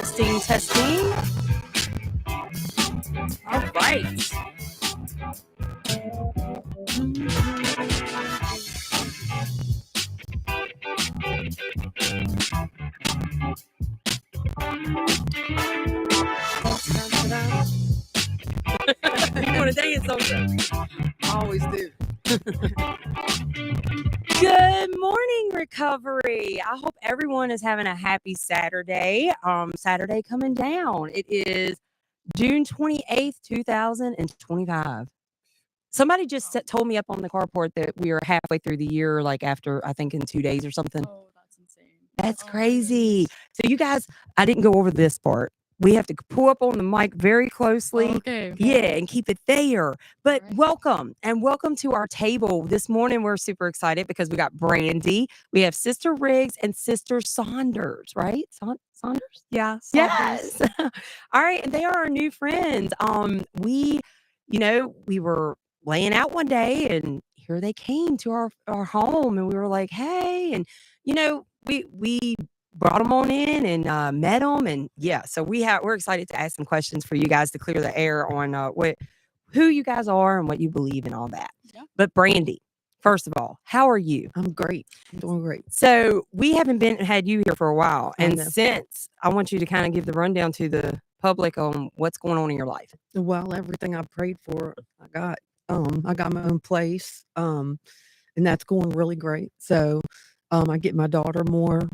Testing, testing. All right. You want to dance on that? I always do. Good morning, recovery. I hope everyone is having a happy Saturday. Saturday coming down. It is June 28th, 2025. Somebody just told me up on the carport that we are halfway through the year, like after, I think, in 2 days or something. Oh, that's insane. That's crazy. So you guys, I didn't go over this part. We have to pull up on the mic very closely. Okay. Yeah, and keep it there. But Right. welcome to our table. This morning, we're super excited because we got Brandy. We have Sister Riggs and Sister Saunders, right? Saunders? Yeah. Yes. All right. And they are our new friends. We were laying out one day and here they came to our home and we were like, hey, and we brought them on in and met them, and so we're excited to ask some questions for you guys to clear the air on who you guys are and what you believe and all that. Yeah. But Brandy, first of all, how are you? I'm great. I'm doing great. So we haven't had you here for a while, I and know. since I want you to kind of give the rundown to the public on what's going on in your life. Well, everything I prayed for, I got. I got my own place, and that's going really great. So, I get my daughter more.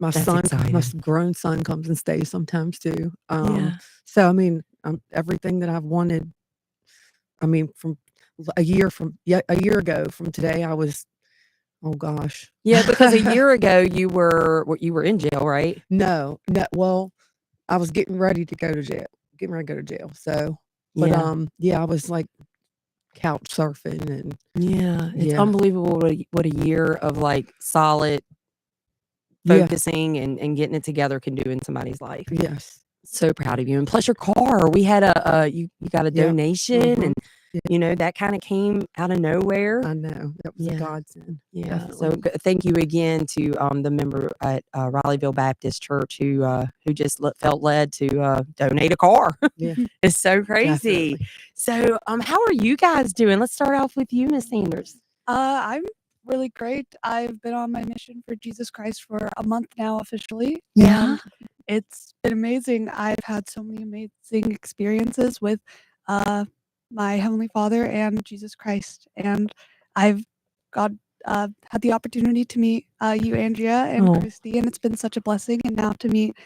My That's son, exciting. my grown son, comes and stays sometimes too. Yeah. So I mean, everything that I've wanted. I mean, from a year ago from today, I was. Oh gosh. Yeah, because a year ago you were in jail, right? No. Well, I was getting ready to go to jail. So, but I was like couch surfing and it's unbelievable what a year of like solid focusing and getting it together can do in somebody's life. Yes. So proud of you. And plus your car, we had you got a donation and that kind of came out of nowhere. I know. That was a godsend. Yeah. Definitely. So thank you again to the member at Rileyville Baptist Church who just felt led to donate a car. Yeah. It's so crazy. Definitely. So how are you guys doing? Let's start off with you, Miss Sanders. I'm really great. I've been on my mission for Jesus Christ for a month now officially. Yeah. And it's been amazing. I've had so many amazing experiences with my Heavenly Father and Jesus Christ. And I've had the opportunity to meet you, Andrea, and Christy, and it's been such a blessing. And now to meet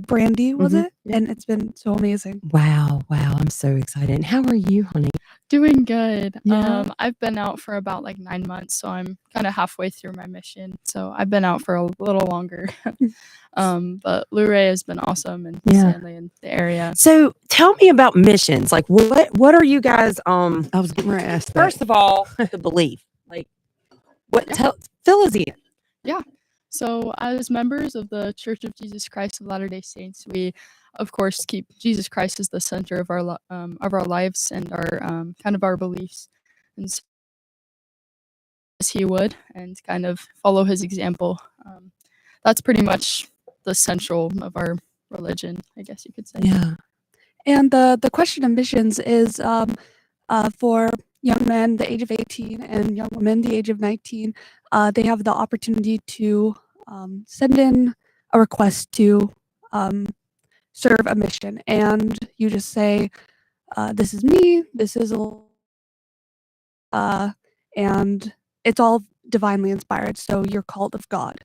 Brandy, was it? Yeah. And it's been so amazing. Wow. I'm so excited. And how are you, honey? Doing good. Yeah. I've been out for about like 9 months, so I'm kind of halfway through my mission. So I've been out for a little longer. But Luray has been awesome and Stanley in the area. So tell me about missions. Like what are you guys I was getting ready to ask that. first of all, the belief. Like fill us in. Yeah. So as members of the Church of Jesus Christ of Latter-day Saints, we of course keep Jesus Christ as the center of our lives and our kind of our beliefs, and so as he would, and kind of follow his example. That's pretty much the central of our religion, I guess you could say. Yeah. And the question of missions is for young men the age of 18 and young women the age of 19. They have the opportunity to send in a request to serve a mission, and you just say, "This is me. This is and it's all divinely inspired. So you're called of God."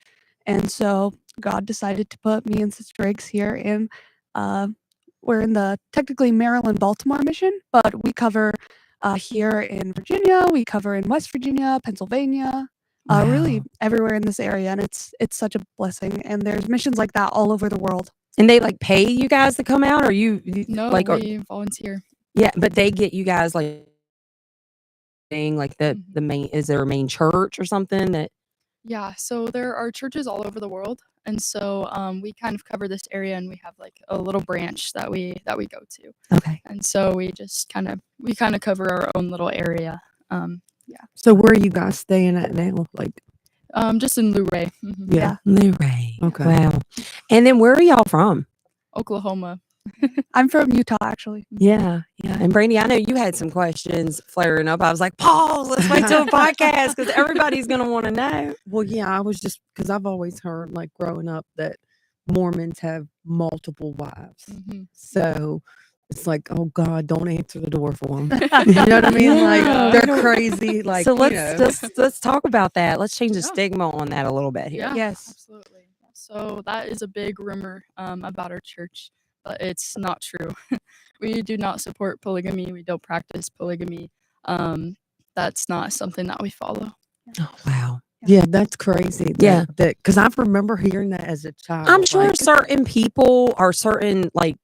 And so God decided to put me and Sister Riggs here in. We're in the technically Maryland-Baltimore mission, but we cover here in Virginia. We cover in West Virginia, Pennsylvania, really everywhere in this area, and it's such a blessing. And there's missions like that all over the world. And they like pay you guys to come out, or you No, like we volunteer. yeah, but they get you guys like thing like the main, is there a main church or something that Yeah, so there are churches all over the world, and so we kind of cover this area, and we have like a little branch that we go to. Okay. And so we just kind of cover our own little area. So where are you guys staying at now? Like, Just in Luray. yeah. Luray. Okay. Wow. And then where are y'all from? Oklahoma. I'm from Utah, actually. Yeah, yeah. And Brandy, I know you had some questions flaring up. I was like, pause, let's wait till the podcast because everybody's going to want to know. Well, yeah, I was just because I've always heard, like growing up, that Mormons have multiple wives. Mhm. So it's like, oh God, don't answer the door for them. You know what I mean? Yeah, Like we they're don't- crazy. Like so you let's talk about that. Let's change the Yeah. stigma on that a little bit here. Yeah, Yes. absolutely. So that is a big rumor about our church, but it's not true. We do not support polygamy. We don't practice polygamy. That's not something that we follow. Oh, wow. Yeah, that's crazy. Yeah. that because I remember hearing that as a child. I'm sure like, certain people or certain like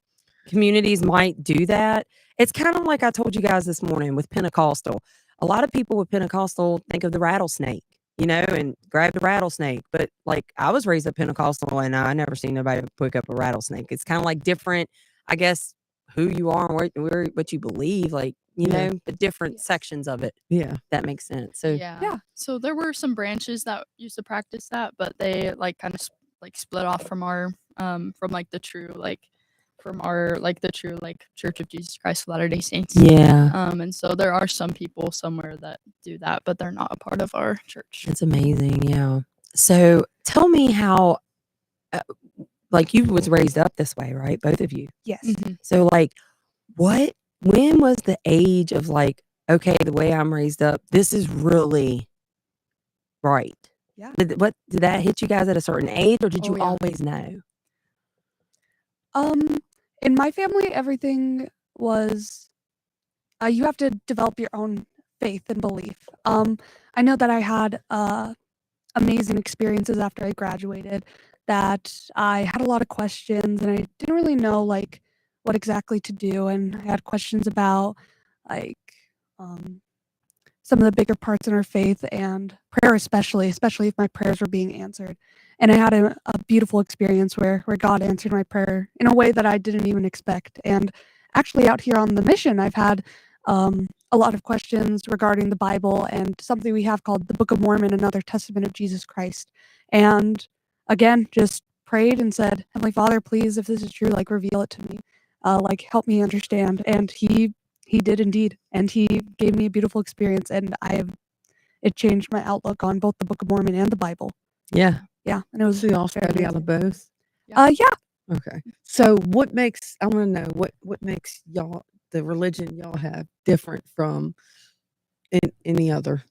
communities might do that. It's kind of like I told you guys this morning with Pentecostal. A lot of people with Pentecostal think of the rattlesnake, and grab the rattlesnake. But like I was raised up Pentecostal and I never seen nobody pick up a rattlesnake. It's kind of like different, I guess, who you are and what you believe, like, Yeah. the different Yes. sections of it. Yeah. That makes sense. So Yeah. So there were some branches that used to practice that, but they like kind of split off from our from like the true like from our like the true like Church of Jesus Christ of Latter-day Saints. yeah, And so there are some people somewhere that do that, but they're not a part of our church. it's amazing. Yeah. So tell me how, like you was raised up this way, right? Both of you. Yes. Mhm. So like when was the age of like, okay, the way I'm raised up, this is really right? Yeah. Did that hit you guys at a certain age or did Oh, you yeah. always know? In my family, everything was you have to develop your own faith and belief. I know that I had amazing experiences after I graduated, that I had a lot of questions and I didn't really know like what exactly to do, and I had questions about like um, some of the bigger parts in our faith and prayer, especially if my prayers were being answered. And I had a beautiful experience where God answered my prayer in a way that I didn't even expect. And actually, out here on the mission, I've had a lot of questions regarding the Bible and something we have called the Book of Mormon, another testament of Jesus Christ. And again, just prayed and said, Heavenly Father, please, if this is true, like reveal it to me, like help me understand. And he did indeed, and he gave me a beautiful experience, and it changed my outlook on both the Book of Mormon and the Bible. Yeah. Yeah, and it was So y'all very study out of both. yeah. Okay. So I want to know what makes y'all, the religion y'all have, different from any other?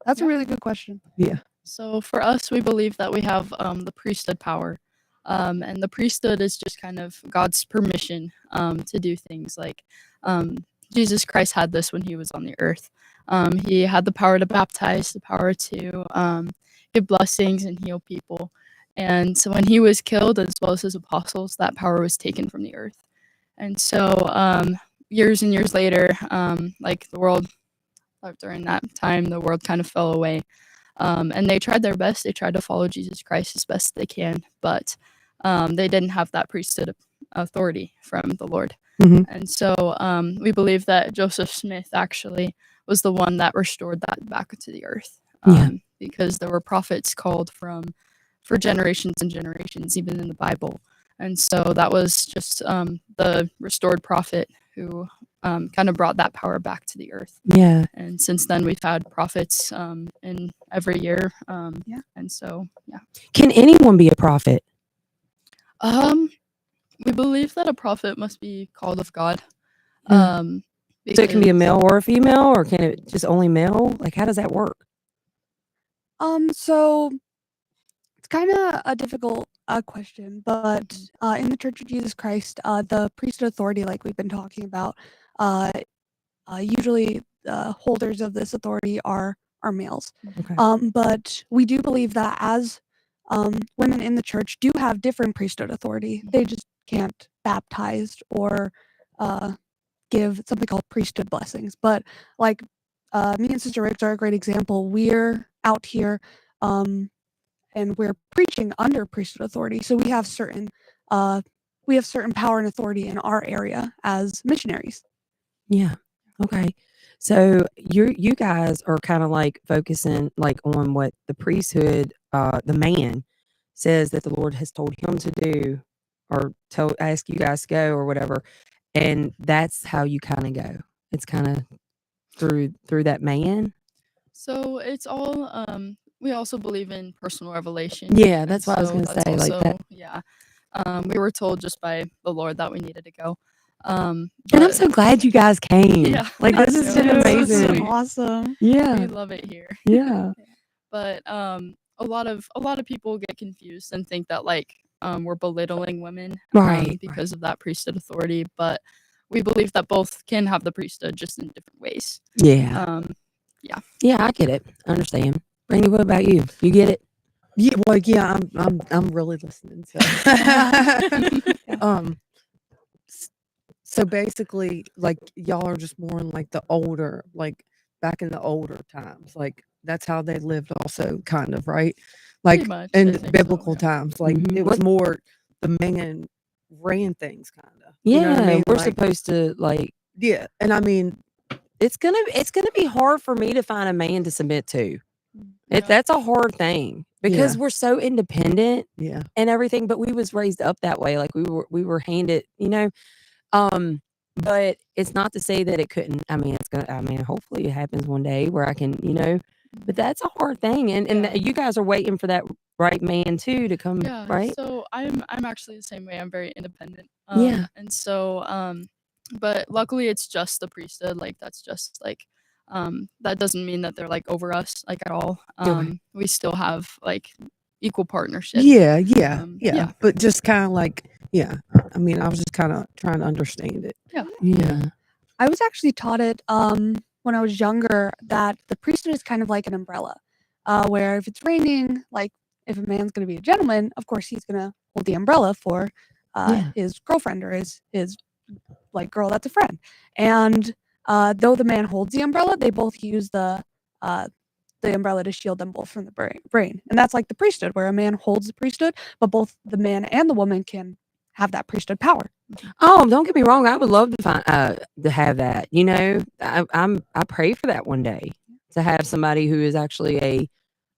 That's a Yeah. really good question. Yeah. So for us, we believe that we have the priesthood power. And the priesthood is just kind of God's permission to do things like Jesus Christ had this when he was on the earth. He had the power to baptize, the power to give blessings and heal people. And so when he was killed, as well as his apostles, that power was taken from the earth. And so years and years later, like the world, during that time, the world kind of fell away. And they tried their best. They tried to follow Jesus Christ as best they can, but they didn't have that priesthood authority from the Lord. Mhm. And so we believe that Joseph Smith actually was the one that restored that back to the earth. Yeah. Because there were prophets called for generations and generations, even in the Bible. And so that was just the restored prophet who kind of brought that power back to the earth. Yeah. And since then, we've had prophets in every year. Yeah. And so, yeah. Can anyone be a prophet? We believe that a prophet must be called of God. Yeah. So it can be a because- male or a female, or can it just only male? Like, how does that work? So it's kind of a difficult question, but in the Church of Jesus Christ, the priesthood authority, like we've been talking about, usually the holders of this authority are males. Okay. But we do believe that as women in the church do have different priesthood authority, they just can't baptize or give something called priesthood blessings. But like me and Sister Riggs are a great example. We're out here and we're preaching under priesthood authority, so we have certain power and authority in our area as missionaries. Yeah. Okay. So you guys are kind of like focusing like on what the priesthood, the man says that the Lord has told him to do or ask you guys to go or whatever, and that's how you kind of go. It's kind of through that man. So it's all we also believe in personal revelation. Yeah, and that's what I was so gonna that's say, like that. also yeah. We were told just by the Lord that we needed to go. And I'm But so glad you guys came. yeah, Like us this has too. been It's so amazing. sweet. Awesome. We Yeah, love it here. yeah, But a lot of people get confused and think that like we're belittling women right. because of that priesthood authority, but we believe that both can have the priesthood just in different ways. Yeah, Yeah. yeah, I get it. I understand. Brandy, what about you? You get it? Yeah, well, yeah, I'm really listening. So, um, s- so basically, like y'all are just more in like the older, like back in the older times, like that's how they lived, also, kind of, right? Pretty Like much, I in think so, biblical yeah. times, like Mhm. it was more the man ran things, kind of. Yeah, You know what I mean? we're Like, supposed to like. yeah, and I mean, It's gonna be hard for me to find a man to submit to. Yeah. That's a hard thing because Yeah. we're so independent yeah, and everything, but we was raised up that way. Like we were handed, but it's not to say that it couldn't. I mean, hopefully it happens one day where I can, but that's a hard thing. And Yeah. you guys are waiting for that right man too to come, Yeah, right? so I'm actually the same way. I'm very independent. Yeah. And so but luckily it's just the priesthood. Like that's just like that doesn't mean that they're like over us like at all. Okay. We still have like equal partnership. yeah, yeah, Yeah. yeah, but just kind of like, yeah. I mean, I was just kind of trying to understand it. Yeah. Yeah. I was actually taught it when I was younger that the priesthood is kind of like an umbrella, where if it's raining, like if a man's going to be a gentleman, of course he's going to hold the umbrella for Yeah. his girlfriend or his like girl that's a friend. And though the man holds the umbrella, they both use the umbrella to shield them both from the brain. And that's like the priesthood, where a man holds the priesthood, but both the man and the woman can have that priesthood power. Oh, don't get me wrong. I would love to have that. I pray for that one day to have somebody who is actually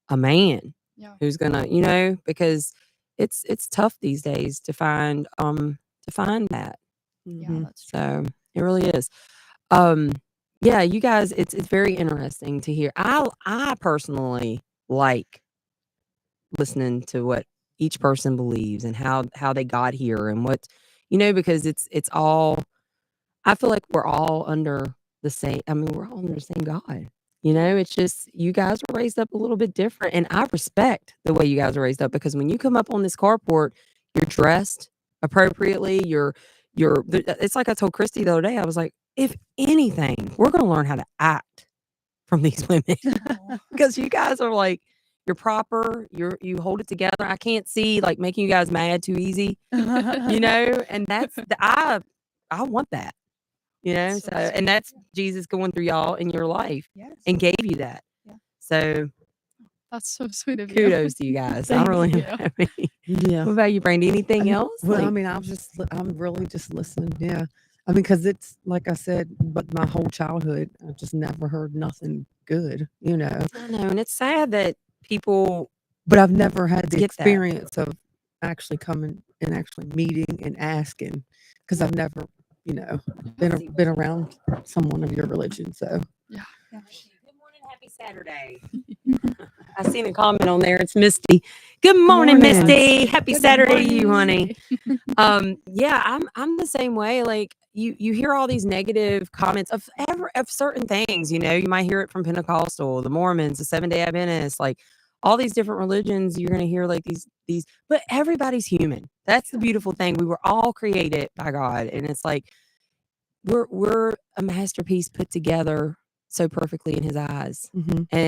a man Yeah. who's gonna, because it's tough these days to find that. Yeah, Mhm. that's true. So it really is. Um, yeah, you guys, it's very interesting to hear. I personally like listening to what each person believes and how they got here and what, because it's all. I feel like we're all under the same. I mean, we're all under the same God. It's just you guys were raised up a little bit different, and I respect the way you guys are raised up because when you come up on this carport, you're dressed appropriately. It's like I told Christy the other day. I was like, if anything, we're going to learn how to act from these women because you guys are like you're proper. You hold it together. I can't see like making you guys mad too easy, and I want that. That's So, so and sweet. that's Jesus going through y'all in your life Yes. and gave you that. Yeah. So, That's so sweet of you. kudos to you guys. I Thank really you. am happy. Yeah. What about you, Brandy? Anything else? Well, I Like, mean, I'm really just listening. Yeah. I mean, because it's like I said, but my whole childhood, I just never heard nothing good, I know, and it's sad that people but I've never had the get that. experience of actually coming and actually meeting and asking because I've never, been around someone of your religion. So, Yeah. Good morning, happy Saturday. I seen a comment on there. It's Misty. Good morning, morning. Misty. Happy Good Saturday to you, morning. honey. Yeah, I'm the same way. Like you hear all these negative comments of certain things. You might hear it from Pentecostal, the Mormons, the 7-Day Adventists, like all these different religions. You're gonna hear like these, but everybody's human. That's the beautiful thing. We were all created by God, and it's like we're a masterpiece put together so perfectly in His eyes, mhm. and